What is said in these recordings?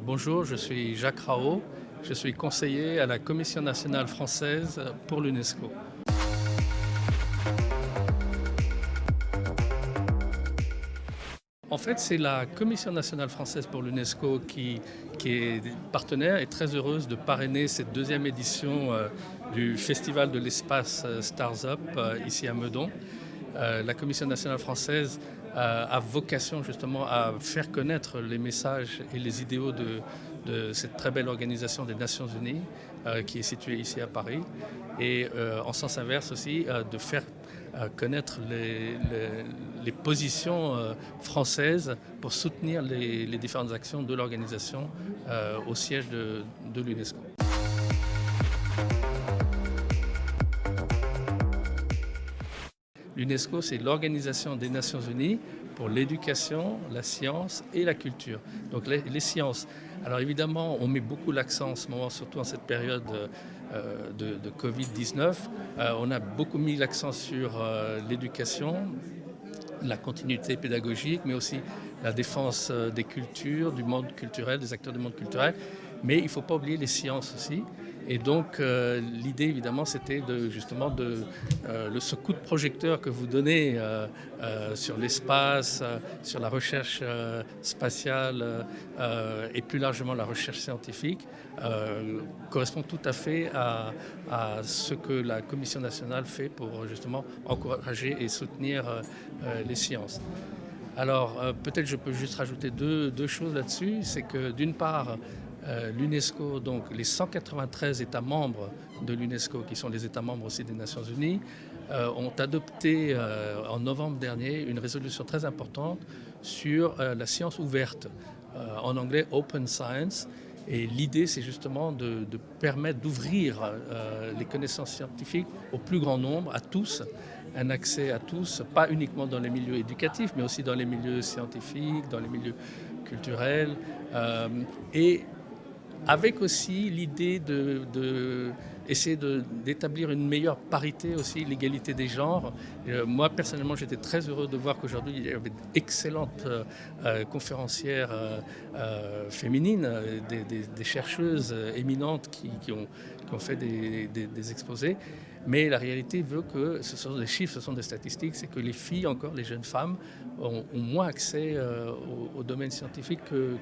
Bonjour, je suis Jacques Rao, je suis conseiller à la Commission nationale française pour l'UNESCO. En fait, c'est la Commission nationale française pour l'UNESCO qui est partenaire et très heureuse de parrainer cette deuxième édition du Festival de l'espace Stars Up ici à Meudon. La Commission nationale française a vocation justement à faire connaître les messages et les idéaux de cette très belle organisation des Nations Unies qui est située ici à Paris, et en sens inverse aussi de faire connaître les positions françaises pour soutenir les différentes actions de l'organisation au siège de l'UNESCO. L'UNESCO, c'est l'Organisation des Nations Unies pour l'éducation, la science et la culture. Donc les sciences. Alors évidemment, on met beaucoup l'accent en ce moment, surtout en cette période de Covid-19. On a beaucoup mis l'accent sur l'éducation, la continuité pédagogique, mais aussi la défense des cultures, du monde culturel, des acteurs du monde culturel. Mais il ne faut pas oublier les sciences aussi. Et donc l'idée évidemment c'était justement ce coup de projecteur que vous donnez sur l'espace, sur la recherche spatiale et plus largement la recherche scientifique correspond tout à fait à ce que la Commission nationale fait pour justement encourager et soutenir les sciences. Alors peut-être je peux juste rajouter deux choses là-dessus, c'est que d'une part l'UNESCO, donc les 193 États membres de l'UNESCO, qui sont les États membres aussi des Nations Unies, ont adopté en novembre dernier une résolution très importante sur la science ouverte, en anglais Open Science. Et l'idée, c'est justement de permettre d'ouvrir les connaissances scientifiques au plus grand nombre, à tous, un accès à tous, pas uniquement dans les milieux éducatifs, mais aussi dans les milieux scientifiques, dans les milieux culturels, et avec aussi l'idée d'essayer d'établir une meilleure parité aussi, l'égalité des genres. Moi, personnellement, j'étais très heureux de voir qu'aujourd'hui, il y avait d'excellentes conférencières féminines, des chercheuses éminentes qui ont fait des exposés. Mais la réalité veut que ce sont des chiffres, ce sont des statistiques, c'est que les filles, encore les jeunes femmes, ont moins accès au domaine scientifique que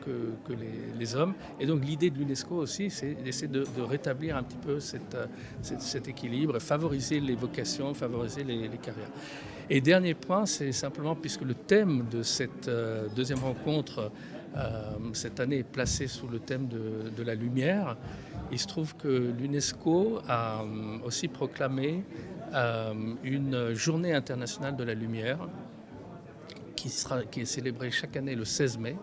les hommes. Et donc l'idée de l'UNESCO aussi, c'est d'essayer de rétablir un petit peu cet équilibre, favoriser les vocations, favoriser les carrières. Et dernier point, c'est simplement, puisque le thème de cette deuxième rencontre cette année est placé sous le thème de la lumière, il se trouve que l'UNESCO a aussi proclamé une journée internationale de la lumière qui est célébrée chaque année le 16 mai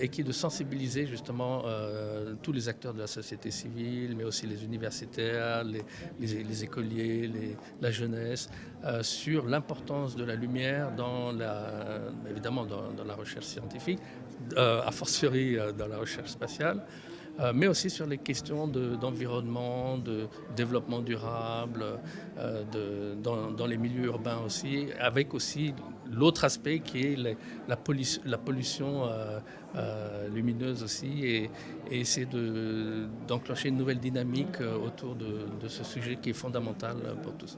et qui est de sensibiliser justement tous les acteurs de la société civile, mais aussi les universitaires, les écoliers, la jeunesse, sur l'importance de la lumière évidemment dans la recherche scientifique, a fortiori dans la recherche spatiale, mais aussi sur les questions d'environnement, de développement durable, dans les milieux urbains aussi, avec aussi l'autre aspect qui est la pollution lumineuse aussi, et essayer d'enclencher une nouvelle dynamique autour de ce sujet qui est fondamental pour tous.